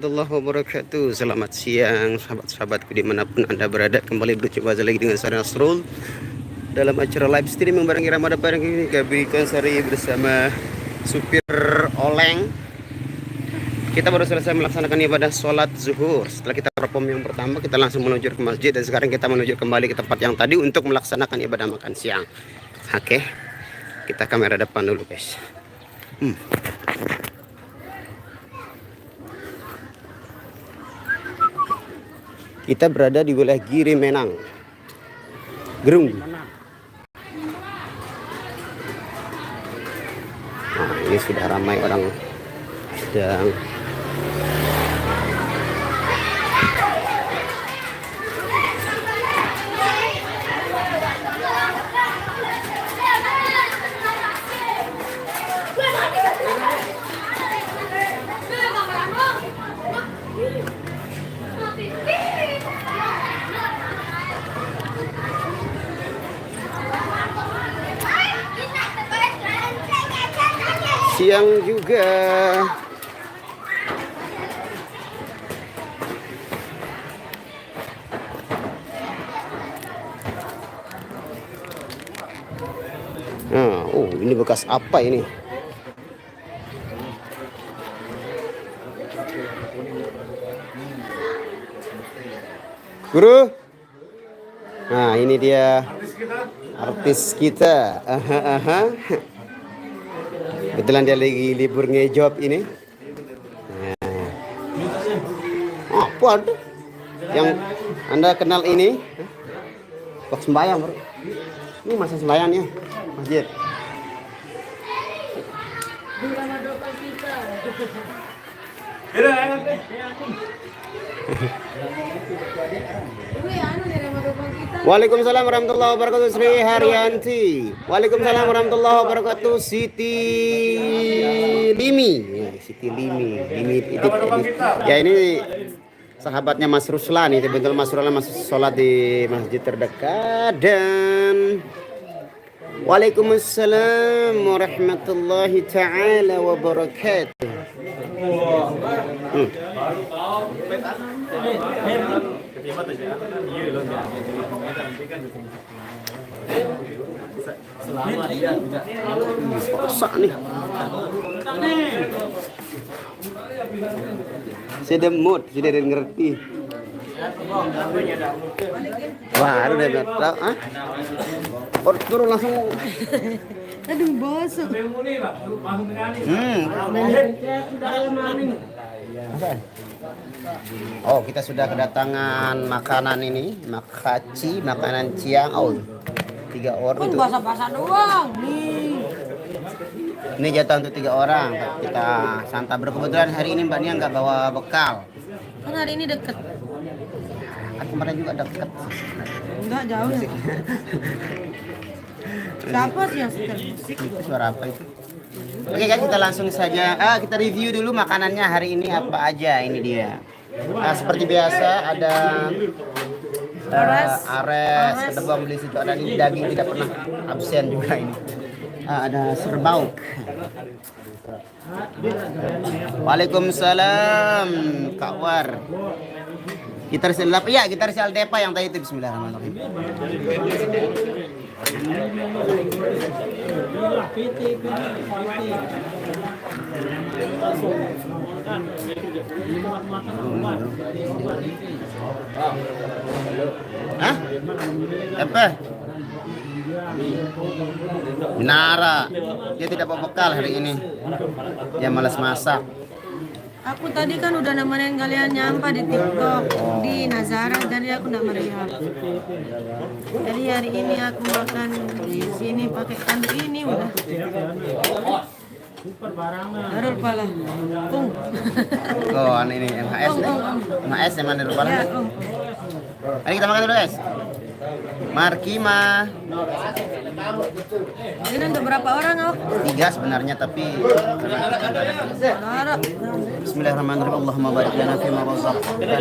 Warahmatullahi wabarakatuh. Selamat siang sahabat-sahabatku dimanapun anda berada. Kembali berjumpa lagi dengan saya Nasrul dalam acara live streaming bareng Ramadan bareng ini Gabi Konsari bersama supir oleng. Kita baru selesai melaksanakan ibadah sholat zuhur. Setelah kita perform yang pertama, kita langsung menuju ke masjid dan sekarang kita menuju kembali ke tempat yang tadi untuk melaksanakan ibadah makan siang. Oke, kita kamera depan dulu guys. Kita berada di wilayah Giri Menang, Gerung. Nah, ini sudah ramai orang sedang siang juga. Nah, ini bekas apa ini? Guru? Nah, ini dia artis kita. Kebetulan dia lagi libur ngejob ini. Nah. Apa ada? Yang anda kenal ini? Kok sembahyang bro? Ini masa sembahyangnya masjid. Waalaikumsalam warahmatullahi wabarakatuh Sri Haryanti. Waalaikumsalam warahmatullahi wabarakatuh Siti Limi. Siti Limi. Ya ini sahabatnya Mas Ruslan. Ini betul Mas Ruslan masih sholat di masjid terdekat. Dan Waalaikumsalam warahmatullahi ta'ala wabarakatuh. Kosak nih. Sudah mood, sudah ngerti. Wah, udah tahu ah? Turun langsung. Aduh, bosok. Oh, kita sudah kedatangan makanan ini, makaci, makanan siang. Oh, 3 orang Kan tuh. basah-basah doang. Nih. Ini jatah untuk 3 orang. Kita santap. Kebetulan hari ini Mbak Nia nggak bawa bekal. Kan hari ini deket. Kan kemarin juga dekat. Enggak jauh ya. Siapa sih yang setel musik? Itu suara apa itu? Oke kan kita langsung saja. Kita review dulu makanannya hari ini apa aja. Ini dia. Seperti biasa ada ares, kedebang beli situ ada ini daging tidak pernah absen juga ini. Ada serbauk. Waalaikumsalam Kak War. Gitaris apa ya? Gitaris Aldepa yang tadi itu. Bismillahirrahmanirrahim. Hah? Apa? Nara. Dia tidak bawa bekal hari ini. Dia malas masak. Aku tadi kan udah nemenin kalian nyampah di TikTok di Nazara, jadi aku nggak meriah. Jadi hari ini aku makan di sini pakai kandu ini udah. Darul pala. Oh, ini MHS nih. MHS yang mana Darul Ya, Mari kita makan dulu guys. Markima. Ini untuk berapa orang, oh? 3 sebenarnya tapi Harap. Bismillahirrahmanirrahim. Allahumma barik lana fi ma razaqtana.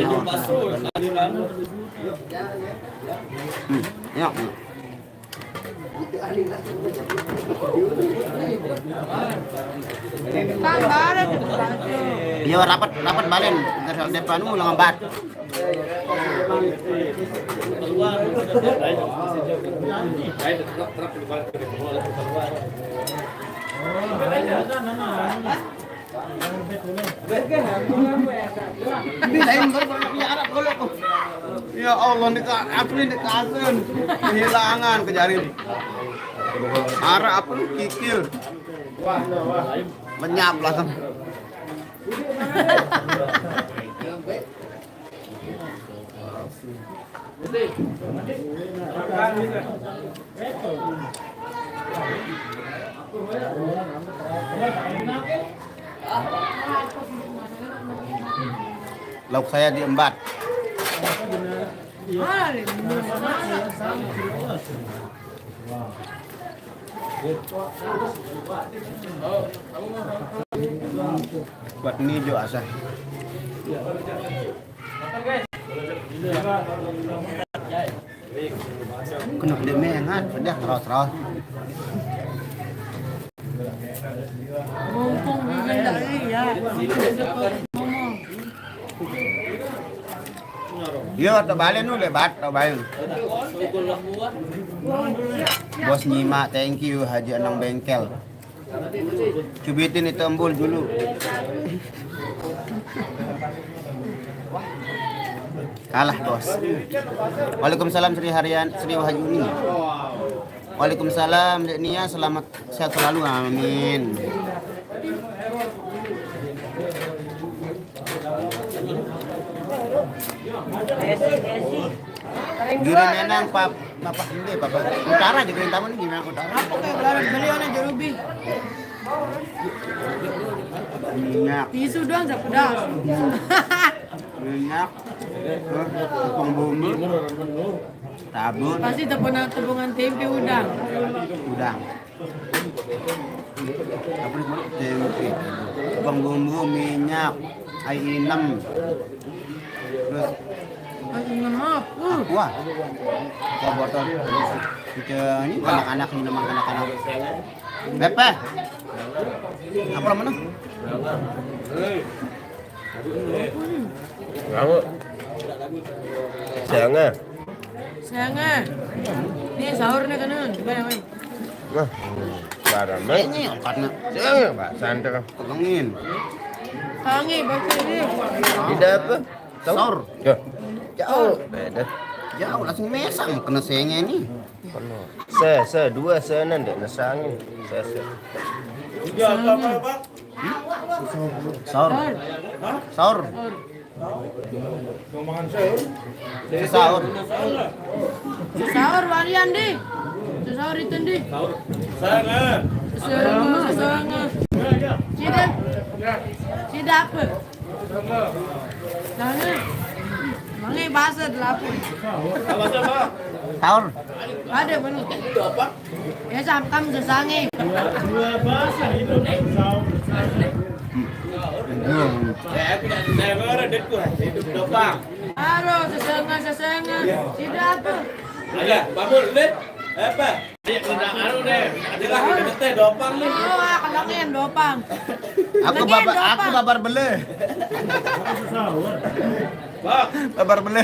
Ya. Tambah ada Iya rapat balen dari depan ulang embat. Ya Allah dekat aku ini dekatin kehilangan kejarin. Arah apa kikil. Menyap langsung. Lauk saya diembat. Buat ini juga asah. Kena dia mengat, pedah terus. mumpung bikin dari ya. Ngomong. Iya, tak balik nu lebat, tak balik. Bos nyimak, thank you Haji Anang Bengkel. Cubitin itu embul dulu. Kalah bos. Waalaikumsalam Sri Wahyuni. Waalaikumsalam Dek Nia, selamat sehat selalu, amin. Giring enang papa ini papa utara juga yang taman gimana utara. Apa kayak belarang beliau nih jerubi. Minyak, Tisu doang saya pedas. minyak, tepung bumbu, sabun, Pasti tepung tempe udang. udang. Apa nih tempe, tepung bumbu, minyak, air inem, terus Maaf. wah, kau botol. Kita ini anak-anak minuman anak-anak. Bepe, apa namanya? Kamu jangan. Sayangnya. Nih sahurnya kanan. Gimana, Mai? Nah, barang baik. Ini karena Jangan, Pak Sandra. tolongin. Kangi baca ini. Tidak apa? Sahur. Ya. Jauh. Beda. Jauh langsung mesang kena sengnya ini. Dua senan dek nasangin. Sahur. Sahur. Sahur. Sahur varian deh. Sahur itu deh. Sahur. Tidak apa? Sana. Mangi bahasa delapan. Sahur. Ada penuh. Ya samkam sesangi. Halo, sesengah. Tidak apa? Oh, kalangin dopang. Aku babar bele. Babar bele.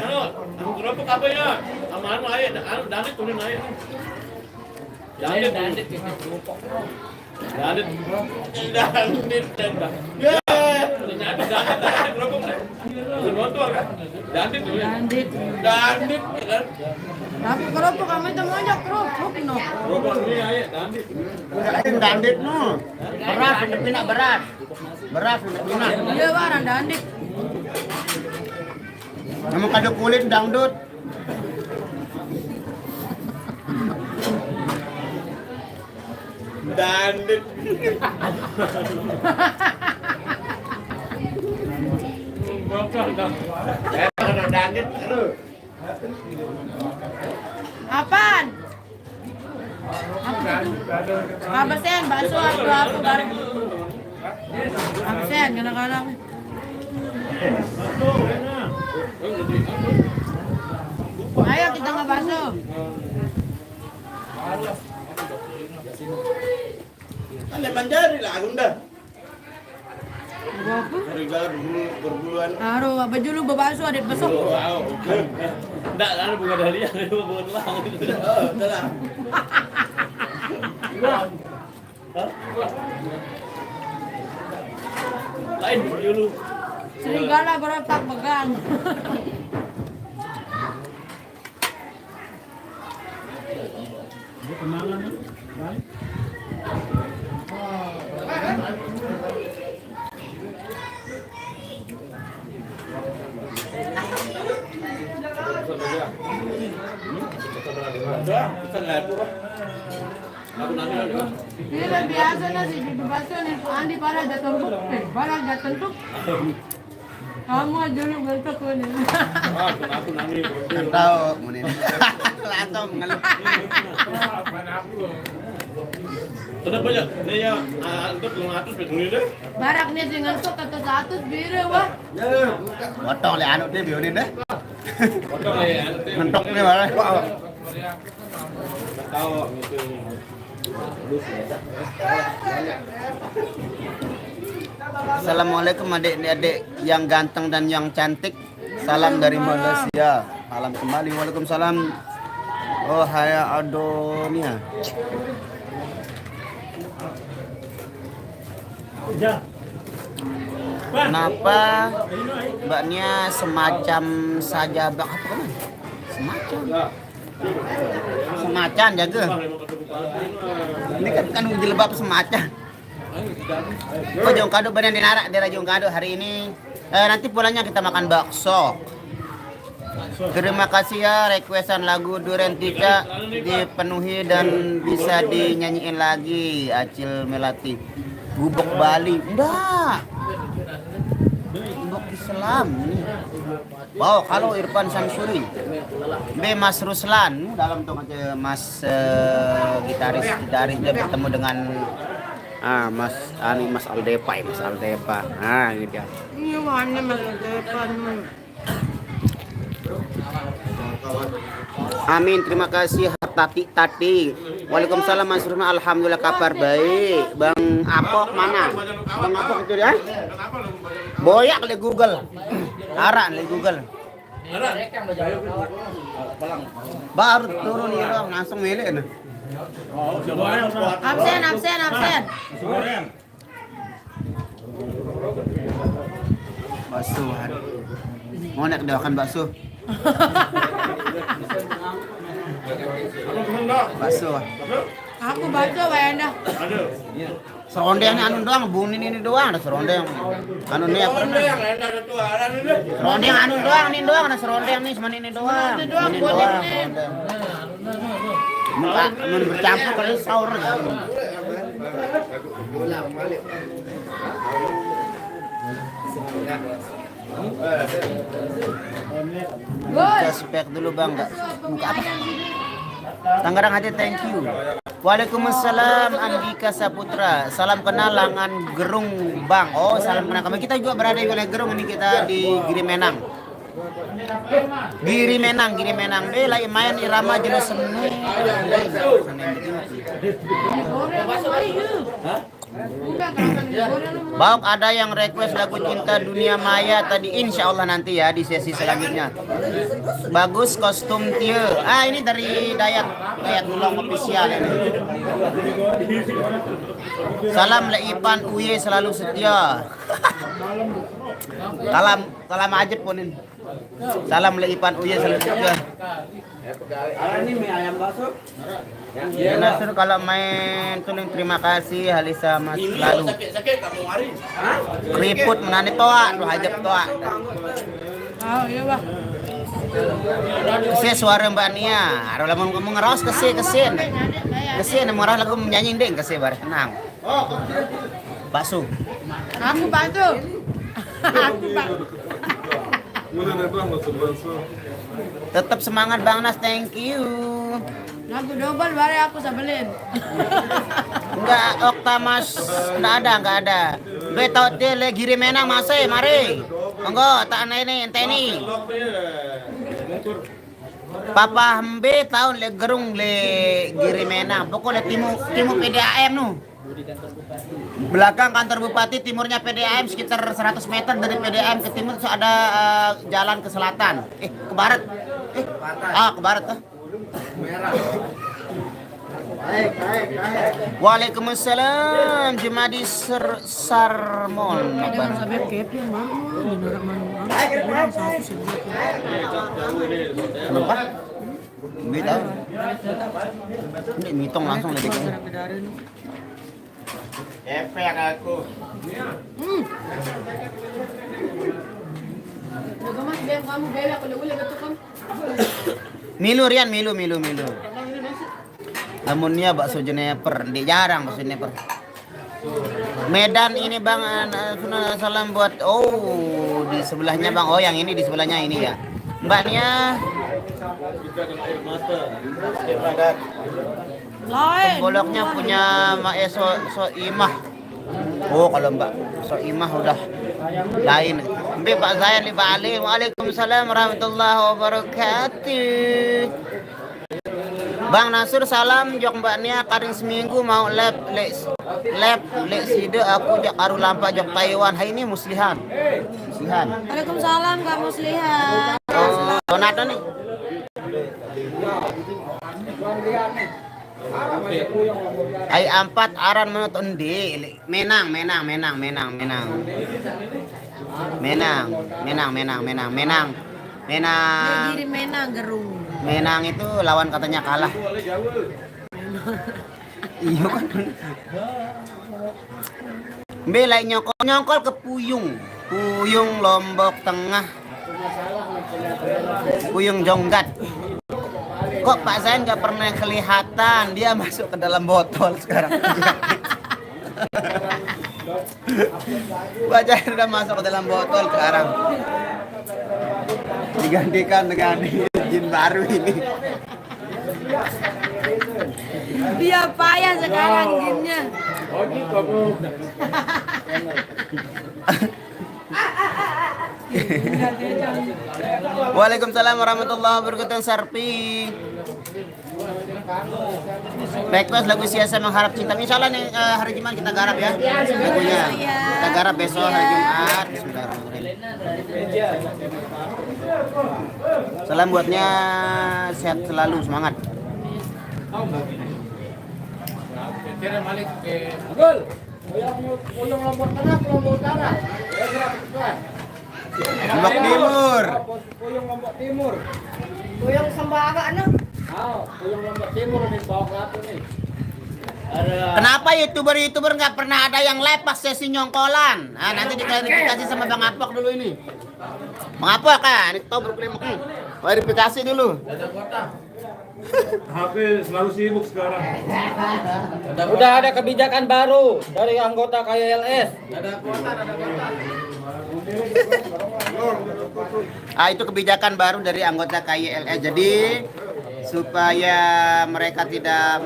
Dandit. Tapi kerupuk kami itu mau aja kerupuk no. Dandit nu. Beras, pindah beras. Beras, pindah. Iya barang dandit. Kamu kado kulit dangdut. Dandit. Dandit. Apaan? Absen, bakso atau apa bareng? Absen, kadang-kadang. Ayo kita ngebakso. Anda Banjari lah, Agunda. Apa? Harga berbuluan. Taruh baju lu bebaso adik besok. Wow. Enggak, lalu bunga dahlia, bunga lang. Oh, telah. Lain dulu. Serigala berotak pegang. Ini kan biasa nasi di bebaso nih. Andi para jatuh para jatuh. Kamu aja lu bentuk ini. Aku nangis. Tahu mun ini. Langsung ngeluh. Kenapa ya? Ini ya untuk 500 begini deh. Barak nih dengan sok atau 100 biru wah. Potong le anu teh bionin deh. Potong ya. Mentok nih malah. Tahu gitu. Assalamualaikum adik-adik yang ganteng dan yang cantik. Salam dari Malaysia. Salam kembali. Waalaikumsalam. Oh, hai Adonia. Kenapa mbaknya semacam saja bak apa kan? Semacam jaga. Ini kan jilbab semacam. Oh, jong kado benar dinarak daerah jong kado hari ini. Nanti pulangnya kita makan bakso. Terima kasih ya requestan lagu Duren Tica dipenuhi dan bisa dinyanyiin lagi. Acil Melati. Gubok Bali. Enggak. Gubok Islam ini. Wow, kalau Irfan Samsuri. B Mas Ruslan dalam tuh aja Mas gitaris dia bertemu dengan Mas Aldepa. Nah, ini dia. Ini mana Mas depan. Amin, terima kasih Tati. Waalaikumsalam Mas Ruslan. Alhamdulillah kabar baik. Bang Apok mana? Bang Apok itu ya? Boyak le Google. Arak le Google. Baru turun ini dong, langsung milih nah. Absen. Bakso. Mau nak doakan bakso. Bakso. Aku baca Wayanda. Serondeng anu doang, bunin ini doang, ada serondeng. Anu nih apa? Serondeng anu doang, ini doang, ada serondeng nih, cuma ini doang. Ini doang. Muka bercampur kali sahur. Kita spek dulu bang, nggak muka apa? Tangerang Hati, thank you. Waalaikumsalam Andika Saputra. Salam kenal Langan Gerung Bang. Oh, salam kenal kami. Kita juga berada di wilayah Gerung, ini kita di Giri Menang. Deh lagi main irama jenis semu. Bang, ada yang request lagu Cinta Dunia Maya tadi, insya Allah nanti ya di sesi selanjutnya. Bagus kostum Tio. Ini dari Dayak Dulong official ini. Salam Leipan Uye selalu setia. Salam aja ponin. Salam Leipan Uye selalu setia. Ini mie ayam bakso. Ya, Nasir kalau main tuling terima kasih Halisa Mas lalu. Sakit kamu hari. Keriput menani toa, lu hajab toa. Oh iya bah. Kese suara Mbak Nia. Aduh lamun kamu ngeros kesen. Kesen murah lagu menyanyi deng kese bare tenang. Bakso. Aku bantu. Aku Pak. Tetap semangat Bang Nas, thank you. Lagu double bare aku sabelin. Enggak Okta Mas, enggak ada. Gue tau tele Giri Menang mase, mari. Monggo tak ini enteni. Papa Hambe tahun le gerung le Girimena. Pokoknya timu PDAM nu. Belakang kantor bupati, timurnya PDAM sekitar 100 meter dari PDAM ke timur itu ada jalan ke selatan. Ke barat. Ke barat tuh. Waalaikumsalam Jumadi Sarmon. Jangan sampai kep yang baru di norak mana. Kenapa? Beda. Ini mitong langsung lagi. Efek aku. Mas biar kamu bela kalau boleh betul kan. Milu Rian, milu. Namunnya bakso Jeneper, dia jarang bakso Jeneper. Medan ini bang, salam buat di sebelahnya bang. Oh yang ini di sebelahnya ini ya. Mbaknya Lain. boloknya punya Mak Soimah. Oh kalau Mbak Soimah udah lain. Mbak Pak Zayan Pak Ali. Waalaikumsalam warahmatullahi wabarakatuh. Bang Nasur salam jok mbaknya karing seminggu mau lab side aku jak aru lampa jok Taiwan. Hai ini muslihan. Waalaikumsalam Kak Muslihat. Oh, Donato nih. Ai ampat aran menurut undi. Menang. Diri menang gerung. Menang itu lawan katanya kalah. Iya kan. Belai nyongkol ke Puyung Lombok Tengah. Puyung Jonggat. Kok Pak Zain nggak pernah kelihatan? Dia masuk ke dalam botol sekarang. Pak Zain udah masuk ke dalam botol sekarang. Digantikan dengan jin baru ini. Dia payah sekarang jinnya. Waalaikumsalam warahmatullahi wabarakatuh. Sarpi request lagu Siasa Mengharap Cinta. Insyaallah nih hari Jumat kita garap ya lagunya. Kita garap besok hari Jumat. Bismillahirrahmanirrahim. Salam buatnya, sehat selalu, semangat. Lombok Timur. Goyang sembaga anak. Puyung Lombok Timur di bawah Kelapa nih. Kenapa youtuber nggak pernah ada yang live pas sesi nyongkolan? Nah, nanti diklarifikasi sama Bang Apok dulu ini. Bang Apok kan, ini tahu berkelima. Klarifikasi dulu. HP selalu sibuk sekarang. Udah ada kebijakan baru dari anggota KYLS. Itu kebijakan baru dari anggota KYLS. Jadi supaya mereka tidak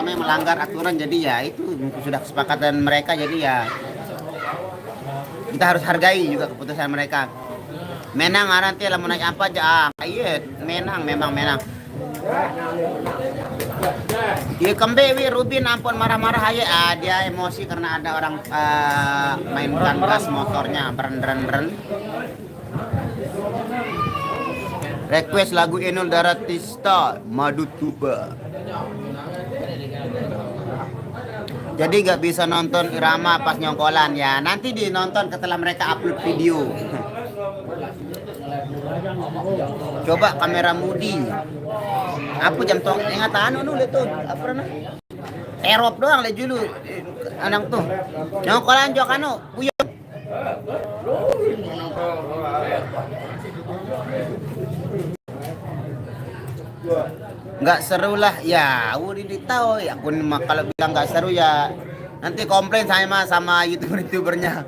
melanggar aturan, jadi ya itu sudah kesepakatan mereka, jadi ya kita harus hargai juga keputusan mereka. Menang nanti lah mau naik apa aja. Iya, memang menang. Iya kembe Rubin ampun marah-marah aja. Dia emosi karena ada orang mainkan gas motornya beren. Request lagu Inul Daratista Madu Tuba. Jadi nggak bisa nonton irama pas nyongkolan ya. Nanti dinonton setelah mereka upload video. Coba kamera Mudi. Apa jam tong ingat anu lihat tuh apa na? Erop doang lihat dulu. Anang tuh. Nyongkolan jok anu puyeng. Nggak seru lah ya, udah tahu ya. Aku kalau bilang nggak seru ya nanti komplain sama youtubernya.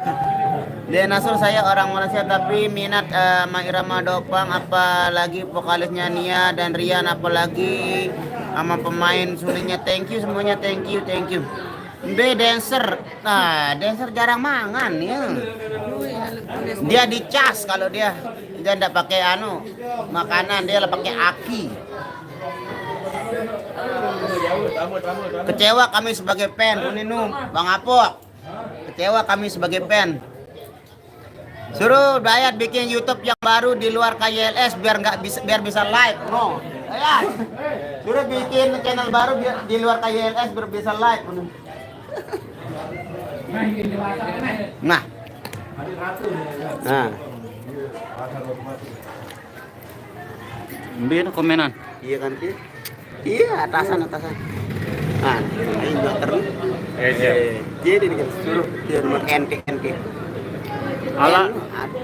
Dia Nasur, saya orang Malaysia tapi minat Irama Dopang, apalagi vokalisnya Nia dan Rian, apalagi sama pemain sulingnya. Thank you semuanya, thank you. B dancer, dancer jarang mangan ya. Dia dicas kalau dia enggak pakai makanan, dia lah pakai aki. Kecewa kami sebagai fan, Uninum, Bang Apok. Kecewa kami sebagai fan. Suruh Dayat bikin YouTube yang baru di luar KYLS biar bisa live. No. Dayat. Suruh bikin channel baru di luar KYLS biar bisa live. Nah. Nah. Biar komenan. Iya kan Ki? Iya, atasan. Nah, ini dokter. Jadi suruh dia nomor NK.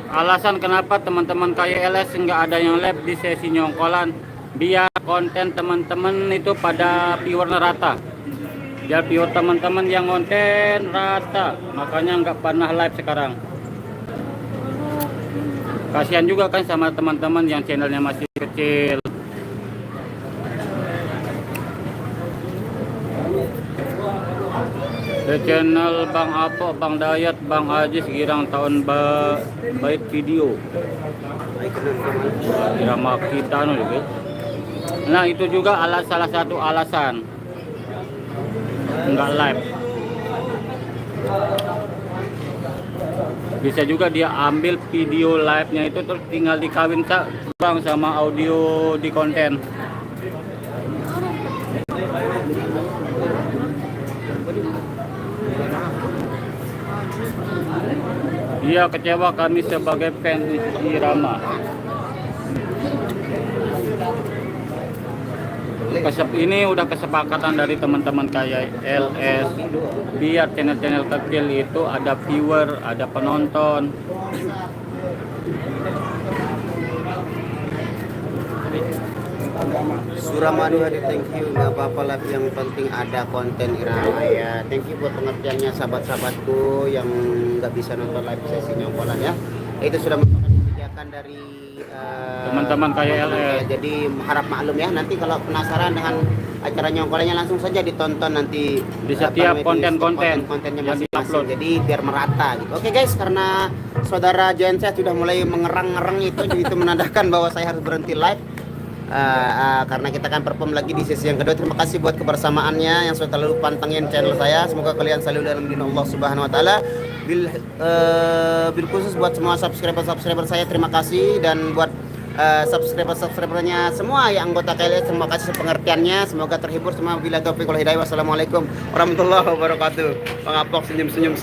Alasan kenapa teman-teman KYLS nggak ada yang live di sesi nyongkolan, biar konten teman-teman itu pada viewer rata. Biar viewer teman-teman yang konten rata, makanya nggak pernah live sekarang. Kasihan juga kan sama teman-teman yang channelnya masih kecil. The channel Bang Apo, Bang Dayat, Bang Ajis girang tahun baik video. Irama kita juga. Nah itu juga salah satu alasan nggak live. Bisa juga dia ambil video live-nya itu terus tinggal dikawin bang sama audio di konten. Iya, kecewa kami sebagai fans Irama. Ini udah kesepakatan dari teman-teman kayak LS, biar channel-channel kecil itu ada viewer, ada penonton. Suramadu Hadi, thank you. Nggak apa-apa lah, yang penting ada konten Irama ya. Thank you buat pengertiannya sahabat-sahabatku yang nggak bisa nonton live sesi nyongkolan ya. Itu sudah merupakan kebijakan dari Teman-teman KYLS. Jadi harap maklum ya, nanti kalau penasaran dengan acara nyongkolannya langsung saja ditonton nanti di setiap kontennya masing-masing. Jadi biar merata gitu. Oke guys, karena saudara Join saya sudah mulai mengerang-ngerang itu, jadi itu menandakan bahwa saya harus berhenti live. Karena kita akan perform lagi di sesi yang kedua. Terima kasih buat kebersamaannya yang sudah selalu pantengin channel saya. Semoga kalian selalu dalam lindungan Allah Subhanahu wa taala. Bil khusus buat semua subscriber saya, terima kasih. Dan buat subscribernya semua yang anggota KLS, terima kasih pengertiannya. Semoga terhibur semua. Bila taufiq wal hidayah. Wassalamualaikum warahmatullahi wabarakatuh. Bang Apok senyum-senyum.